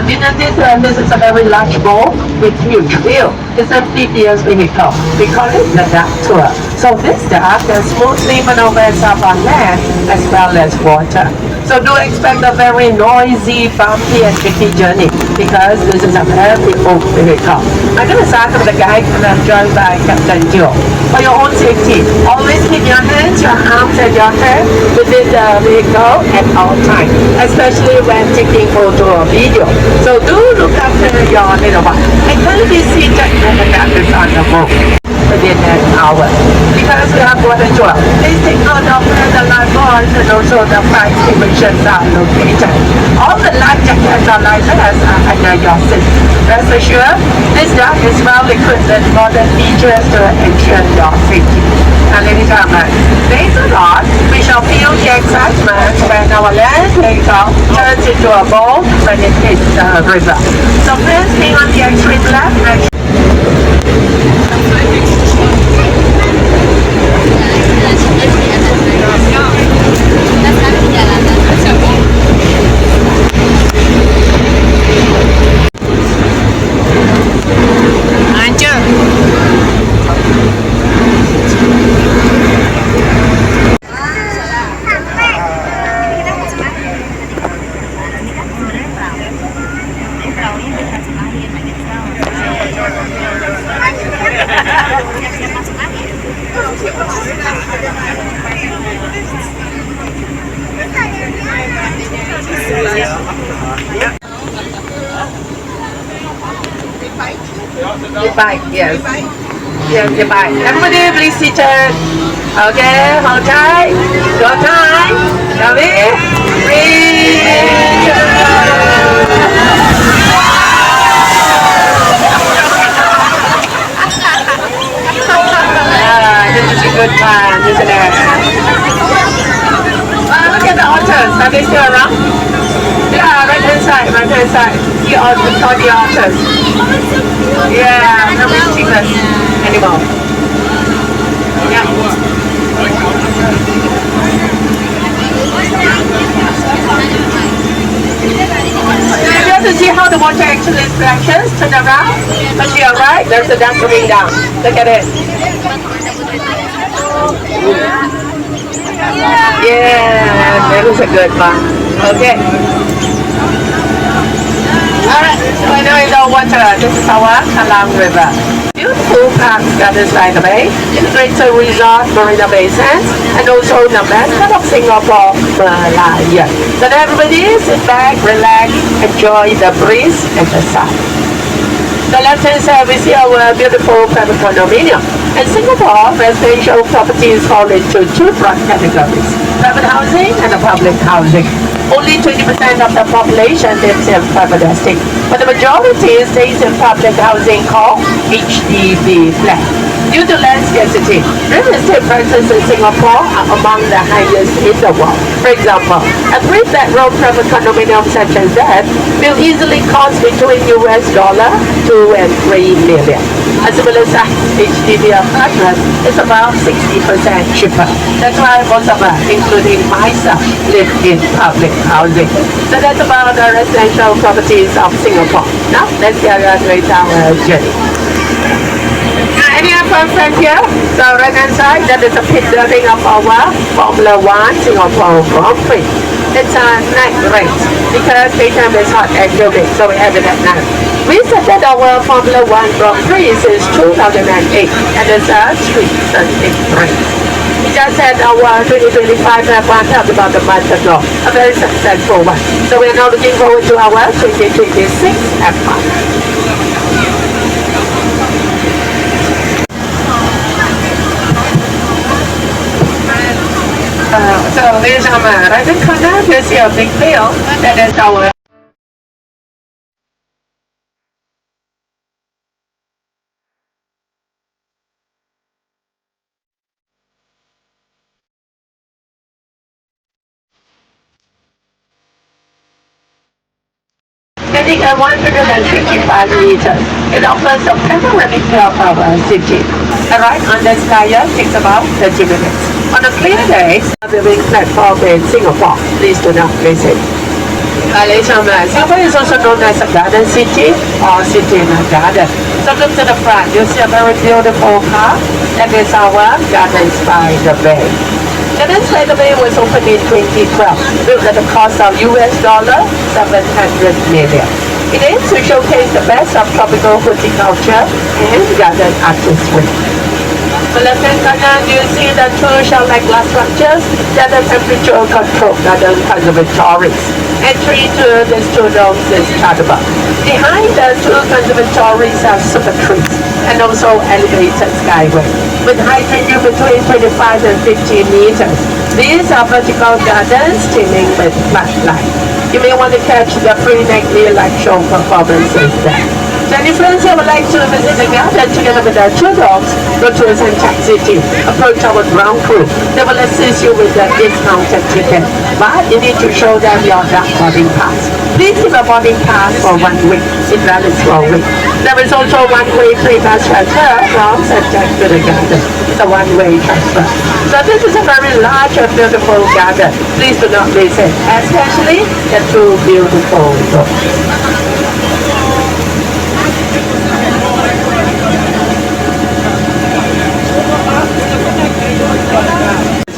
this is a very large boat with huge wheel. It's a PPS vehicle. We call it the duck tour. So this duck can smoothly maneuver itself on land as well as water. So do expect a very noisy, bumpy and tricky journey because this is a very old vehicle. I'm going to start with the guide and I'm joined by Captain Joe. For your own safety, always keep your hands, your arms and your head within the vehicle at all times, especially when taking photo or video. So do look after your little one. And kindly seated when the duck is on the move within an hour. Because we have water tour, please take note of where the lifeguards and also the fire extinguishers are located. All the life jackets or life vests are under your seat. Rest assured, this duck is well equipped with modern features to ensure your safety. And ladies and gentlemen, later on, we shall feel the excitement when our land vehicle turns into a boat when it hits the river. So please be on the extreme left and the bike, yes. Yes, the bike. Everybody please sit down. Okay, hold tight. Go time. Ready? Breathe. This is a good plan, isn't it? Look at the otters. Are they still around? Yeah, right hand side, right hand side. You all saw the otters. Yeah, very ridiculous animal. Yeah. You have to see how the water actually splashes. Turn around. But to your right, there's a duck coming down. Look at it. Yeah, that was a good one. Okay. Alright, so I know you know water. This is our Kallang River. Beautiful parks gathered by the bay, integrated resort, Marina Bay Sands, and also the best part of Singapore, Malaya. So everybody sit back, relax, enjoy the breeze and the sun. The left-hand side we see our beautiful private condominium. In Singapore, residential properties fall into two broad categories: private housing and public housing. Only 20% of the population lives in private estate, but the majority stays in public housing called HDB flat. Due to land scarcity, real estate prices in Singapore are among the highest in the world. For example, a 3-bedroom private condominium such as that will easily cost between $2 and $3 million. A similar size HDB apartment is about 60% cheaper. That's why most of us, including myself, live in public housing. So that's about the residential properties of Singapore. Now, let's get on with our journey. Any other friend here? So right hand side, that is a pit building of our Formula 1 Singapore Grand Prix. It's a night race because daytime is hot and humid, so we have it at night. We started our Formula 1 Grand Prix since 2008 and it's a street circuit race. We just had our 2025 F1 Cup about a month ago, a very successful one. So we are now looking forward to our 2026 F1. So ladies and gentlemen, right in corner, you see a big field. That is our standing at 155 meters. It offers a panoramic view of our city. A ride on the Skyer takes about 30 minutes. On a clear day, the viewing platform in Singapore, please do not miss it. Ladies and gentlemen, Singapore is also known as a garden city or city in a garden. So look to the front, you see a very beautiful park. That is our Gardens by the Bay. Gardens by the Bay was opened in 2012, built at the cost of US dollar 700 million. It aims to showcase the best of tropical horticulture and garden artistry. The left-hand corner, do you see the two shell-like glass structures? They are the temperature-controlled garden conservatories. Entry to these two domes is chargeable. Behind the two conservatories are super trees and also elevated skyway with height ranging between 25 and 50 meters. These are vertical gardens teeming with flat light. You may want to catch the free nightly light show performances there. So any friends who would like to visit the garden together with their two dogs, go to Suntec City, approach our ground crew. They will assist you with the discounted ticket, but you need to show them your dark boarding pass. Please keep a boarding pass for 1 week. It values for a week. There is also one-way free bus transfer from Suntec to the garden. It's a one-way transfer. So this is a very large and beautiful garden. Please do not miss it, especially the two beautiful dogs.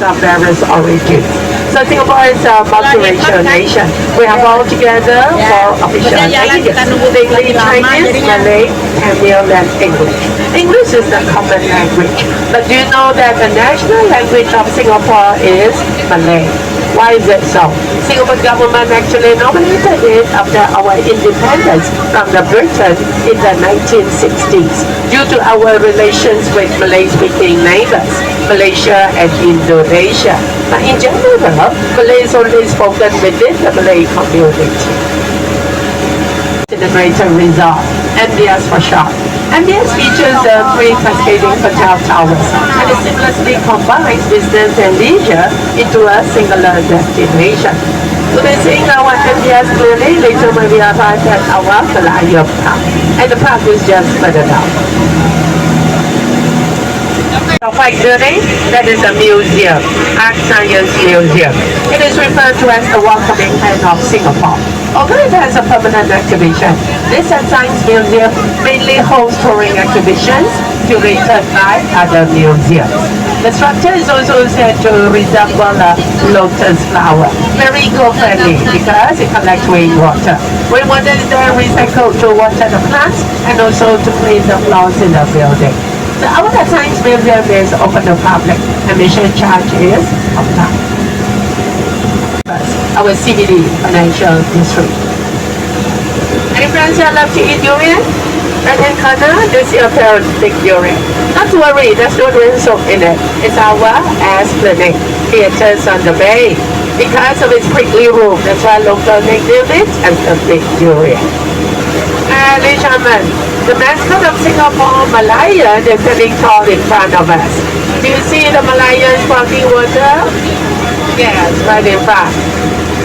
Of various origins. So Singapore is a multiracial nation. We have all together four official languages: English, Chinese, Malay, Tamil, and English. English is the common language. But do you know that the national language of Singapore is Malay? Why is it so? Singapore government actually nominated it after our independence from the Britain in the 1960s due to our relations with Malay-speaking neighbors, Malaysia and Indonesia. But in general, Malay is only spoken within the Malay community. Integrated Resort, MBS for short. MBS features three cascading hotel towers and it seamlessly combines business and leisure into a singular destination. You can see our MBS clearly later when we arrive at our Malaya Park, and the park is just further down. The white building, that is a museum, Art Science Museum. It is referred to as the welcoming hand of Singapore. Although it has a permanent exhibition, this Science Museum mainly holds touring exhibitions curated by other museums. The structure is also said to resemble a lotus flower, very eco-friendly because it collects rainwater. Rainwater is then recycled to water the plants and also to clean the floors in the building. The our Science Museum is open to public. Admission charge is $1. Our CBD financial district. Any friends that love to eat durian? Right-hand corner, you see a pair of big durian. Not to worry, there's no durian soap in it. It's our ass clinic, theaters on the bay. Because of its prickly roof, that's why local nickname it as the big durian. Ladies and gentlemen, the mascot of Singapore, Malayan, is standing tall in front of us. Do you see the Malayan sparkling water? Yes, right in front.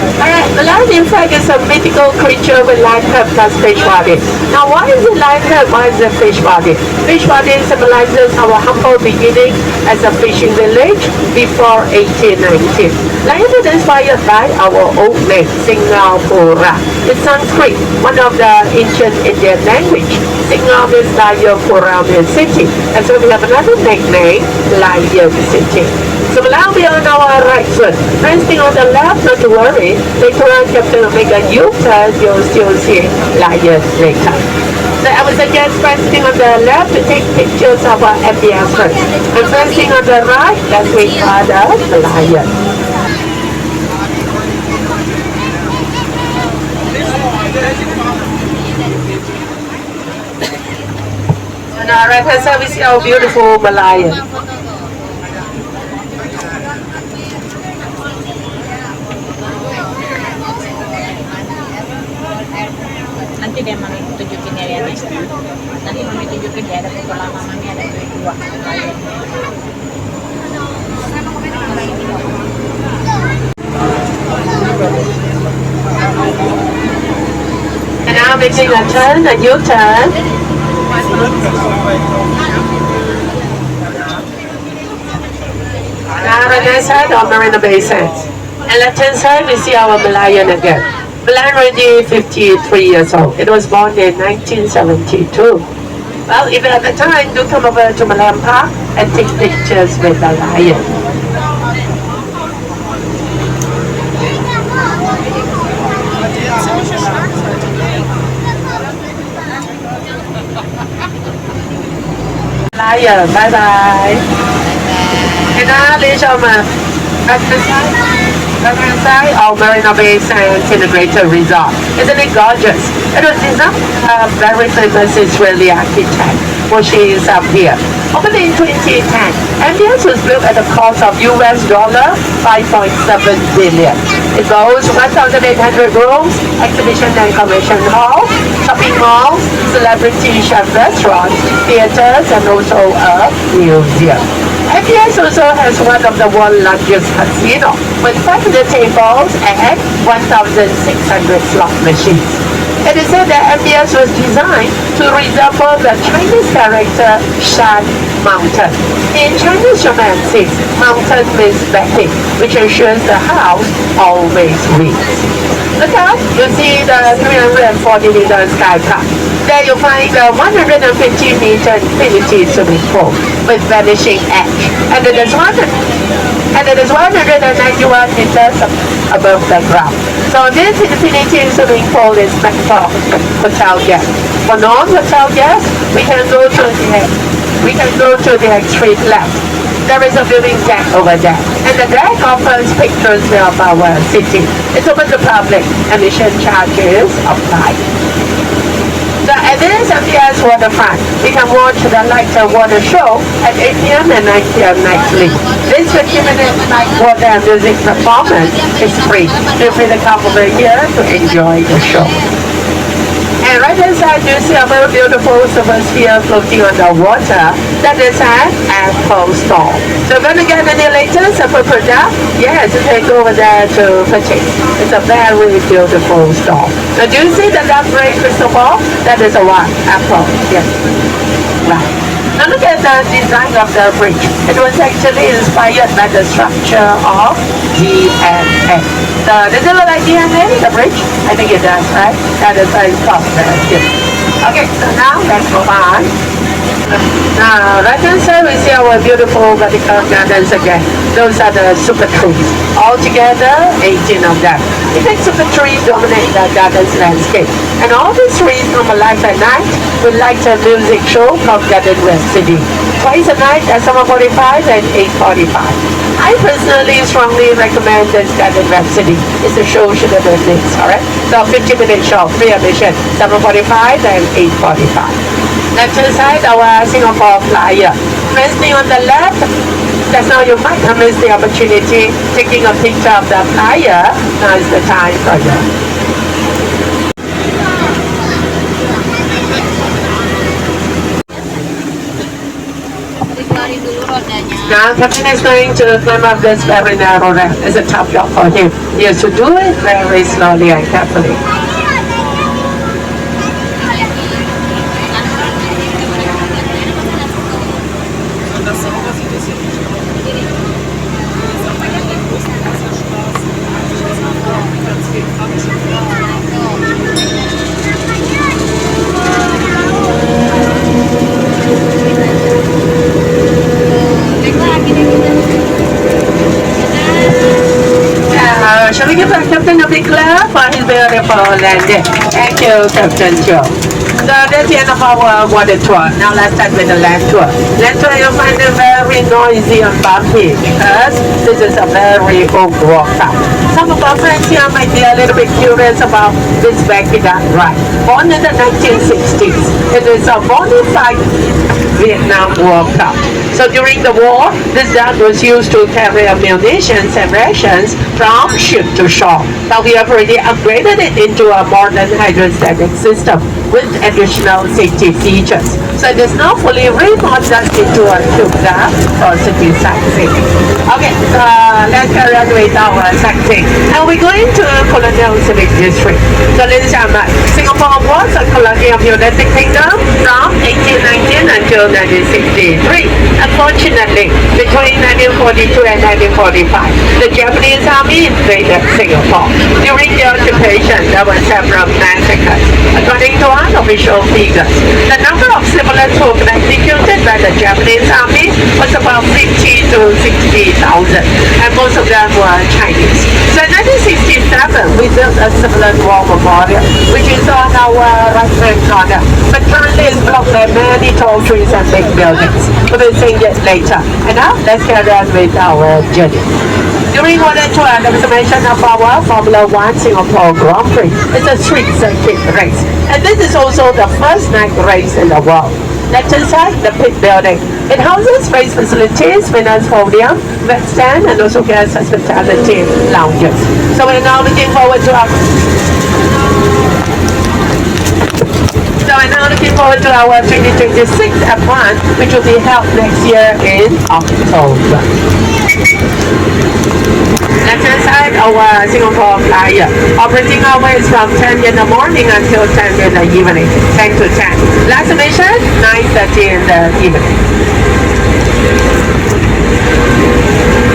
Alright, Malayan in fact is a mythical creature with live herb plus fish body. Now why is it live herb? Why is it fish body? Fish body symbolizes our humble beginning as a fishing village before 1819. Lion is inspired by our old name, Singapura. It's Sanskrit, one of the ancient Indian language. Singapore means Lion, Pura means city. And so we have another nickname, Lion City. So now we are on our right foot. First thing on the left, not to worry. Later on, you have to make a U-turn, you'll still see Lion later. So I would suggest first thing on the left to take pictures of our MBS first. And first thing on the right, let's wait for the Lion. On our right hand side, we see our beautiful Malayan. Nanti dia mami tunjukin ya lihat. Nanti mami tunjukin dia ada foto lama mami ada dua. And now making a turn, a U-turn. Now right hand side, our Marina Bay Sands. And left hand side, we see our Malayan again. Glenn already 53 years old. It was born in 1972. Well, if at the time, do come over to Malam Park and take pictures with the lion. Lion, bye bye. And now, ladies and gentlemen, at the side of Marina Bay Sands Integrated Resort. Isn't it gorgeous? It was designed by a very famous Israeli architect, which is up here. Opened in 2010, MBS was built at the cost of US dollar 5.7 billion. It boasts 1,800 rooms, exhibition and convention hall, shopping malls, celebrity chef restaurants, theaters, and also a museum. MBS also has one of the world's largest casino with 500 tables and 1,600 slot machines. It is said that MBS was designed to resemble the Chinese character Shan Mountain. In Chinese romances, mountain means backing, which ensures the house always wins. Look out, you see the 340-meter sky park. There you find the 150-meter infinity swimming pool with vanishing edge, and it is 191 meters above the ground. So this infinity swimming pool is meant for hotel guests. For non-hotel guests, we can go to the extreme left. There is a viewing deck over there, and the deck offers pictures of our city. It's open to public. Admission charges apply. So at this MBS waterfront, we can watch the lighter water show at 8 p.m. and 9 p.m. nightly. This 15-minute night water and music performance is free. Feel free to come over here to enjoy the show. And right inside, you see a very beautiful silver sphere floating on the water. That is an Apple store. So we're going to get any latest Apple product? Yes, you can go over there to purchase. It's a very beautiful store. Now, do you see the dark gray crystal ball? That is a what? Apple. Yes. Right. Now look at the design of the bridge. It was actually inspired by the structure of DNA. So does it look like DNA, the bridge? I think it does, right? That is why it's called yes. Okay, so now let's move on. Now, right inside we see our beautiful vertical gardens again. Those are the super trees. Altogether, 18 of them. In fact, super trees dominate the garden's landscape. And all these trees come alive at night with light and music show from Garden Rhapsody. Twice a night at 7:45 and 8:45. I personally strongly recommend this Garden Rhapsody. It's a show should have been missed, alright? So 15-minute show, free admission, 7:45 and 8:45. Left hand side, our Singapore flyer. First thing on the left, just now you might have missed the opportunity taking a picture of the flyer. Now is the time for you. Now Captain is going to climb up this very narrow ramp. It's a tough job for him. He has to do it very slowly and carefully. Shall we give our Captain a big clap for his beautiful landing? Thank you, Captain Joe. So that's the end of our water tour. Now let's start with the land tour. Land tour, you'll find it very noisy and bumpy because this is a very old walk out. Some of our friends here might be a little bit curious about this Baghdad ride. Born in the 1960s, it is a bona fide Vietnam War Cup. So during the war, this dock was used to carry munitions and rations from ship to shore. Now we have already upgraded it into a modern hydrostatic system with additional safety features. So it is now fully remodeled into a Qubda or city sightseeing. Okay, so let's carry on with our sightseeing. And we're going to Colonial Civic District. So ladies and gentlemen, Singapore was a colony of United Kingdom from 1819 until 1963. Unfortunately, between 1942 and 1945, the Japanese army invaded Singapore. During the occupation, there were several massacres. According to unofficial figures, the number of civilians who were executed by the Japanese army was about 50 to 60,000, and most of them were Chinese. So in 1967, we built a civilian war memorial, which is on our right-hand corner. But currently it's blocked by many tall trees and big buildings. We will see it later. And now, let's carry on with our journey. During one and two, there was a mention of our Formula One Singapore Grand Prix. It's a street circuit race. And this is also the first night race in the world. Left hand side, the pit building. It houses race facilities, finance podium, vet stand, and also guest hospitality lounges. So we're now looking forward to our our 2026 F1, which will be held next year in October. Left-hand side, our Singapore Flyer. Operating hours from 10 in the morning until 10 in the evening, 10 to 10. Last mission, 9:30 in the evening.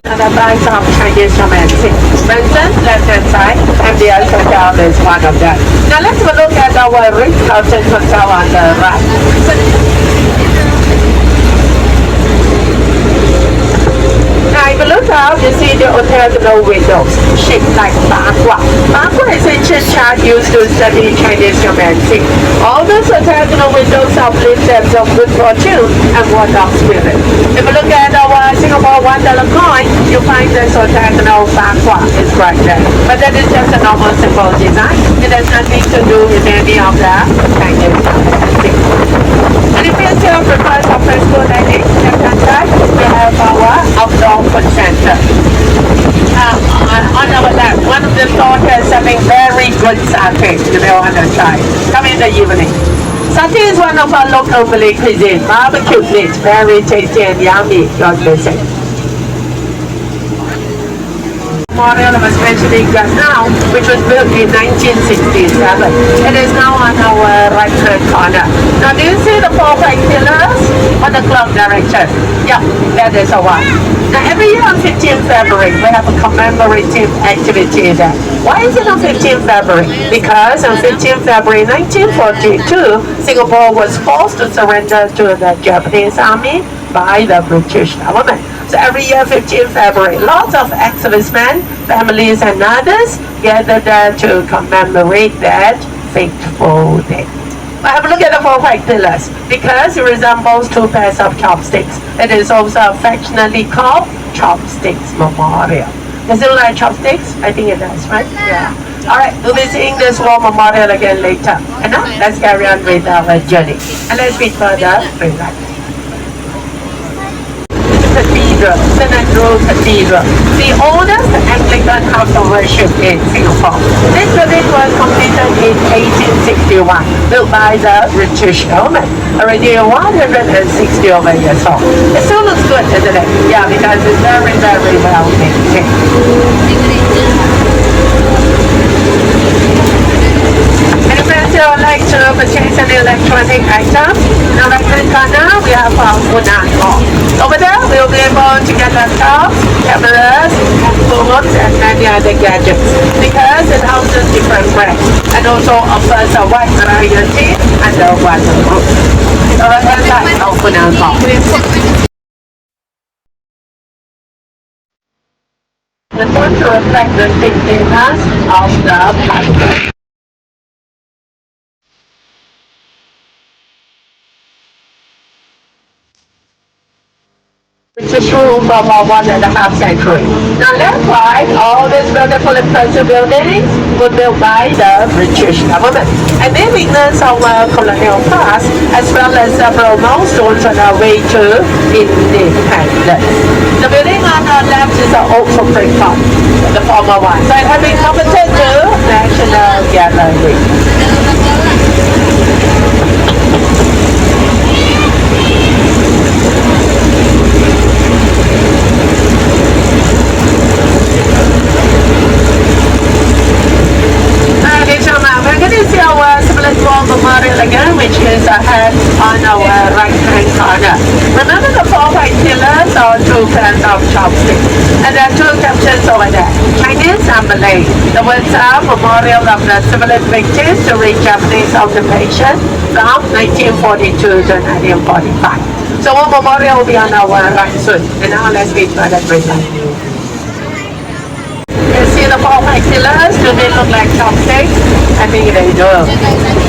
And the price of Chinese romantic. Benson, left-hand side, MBS Hotel is one of them. Now let's have a look at our Ritz-Carlton Hotel on the right. Now if you look out, you see the hotel with no windows, shaped like Bagua. Bagua is ancient chart used to study Chinese romantic. All those hotels with no windows uplift them of good fortune and ward off spirit. If you look at our Singapore $1 coin, you find this hotel no Bagua is right there. But that is just a normal simple design. It has nothing to do with any of the Chinese romantic. And if you still prefer some fresco dining, left-hand side, we have our outdoor food center. On our left, one of the stores is selling very good satay. You may want to try. Come in the evening. Satay is one of our local Malay cuisine. Barbecue meat, very tasty and yummy. God bless it. Memorial I was mentioning just now, which was built in 1967. It is now on our right-hand corner. Now, do you see the four white pillars on the clock direction? Yeah, that is the one. Now, every year on 15th February, we have a commemorative activity there. Why is it on 15th February? Because on 15th February 1942, Singapore was forced to surrender to the Japanese army by the British government. So every year, 15th February, lots of ex-servicemen, families and others gather there to commemorate that fateful day. But have a look at the four white pillars. Because it resembles two pairs of chopsticks, it is also affectionately called Chopsticks Memorial. Does it look like chopsticks? I think it does, right? Yeah. Alright, we'll be seeing this war memorial again later. And now, let's carry on with our journey. And let's read further. Cathedral, St. Andrew Cathedral, the oldest Anglican house of worship in Singapore. This building was completed in 1861, built by the British government, already 160 over years old. It still looks good, isn't it? Yeah, because it's very, very well maintained. And if you would like to purchase an electronic item, in the right-hand corner, we have our Funan Mall. Over there, we'll be able to get laptops, cameras, phones, and many other gadgets because it houses different brands and also offers a wide variety under one roof. So that's like our Funan Mall. The one to reflect the thickness of the plastic. Which is true for about 1.5 centuries. Now that's why all these beautiful impressive buildings were built by the British government. And they witness our colonial past as well as several milestones on our way to independence. The building on our left is the old Supreme Court, the former one. So it has been converted to National Gallery. the four white pillars or two pairs of chopsticks. And there are two captions over there, Chinese and Malay. The words are Memorial of the Civilian Victims during Japanese occupation from 1942 to 1945. So a memorial will be on our right soon. And now let's meet Brother Britta. You see the four white pillars? Do they look like chopsticks? I think they do.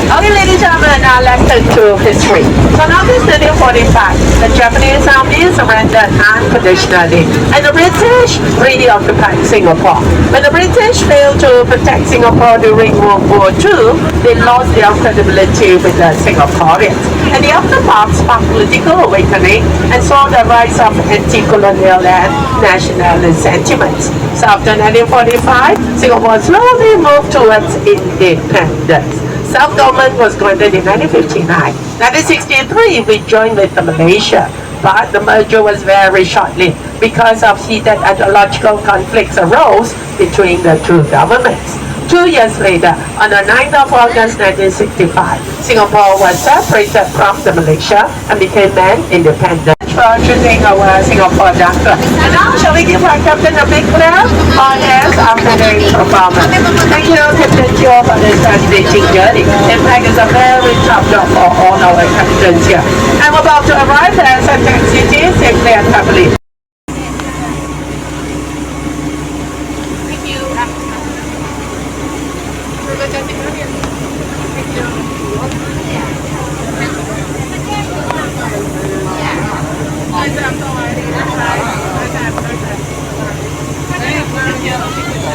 Okay, ladies and gentlemen, now let's turn to history. So now this 1945, the Japanese army surrendered unconditionally, and the British reoccupied Singapore. When the British failed to protect Singapore during World War II, they lost their credibility with the Singaporeans. And the aftermath sparked political awakening and saw the rise of anti-colonial and nationalist sentiments. So after 1945, Singapore slowly moved towards independence. Self-government was granted in 1959. 1963, we joined with Malaysia, but the merger was very short-lived because of heated ideological conflicts arose between the two governments. 2 years later, on the 9th of August 1965, Singapore was separated from Malaysia and became an independent. For choosing our Singapore doctor. And now, shall we give our captain a big clap? On hands after the performance. Thank you, Captain Joe, for this fascinating journey. In fact, it's a very tough job for all our captains here. I'm about to arrive at Suntec City safely and happily. Thank you.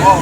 Oh,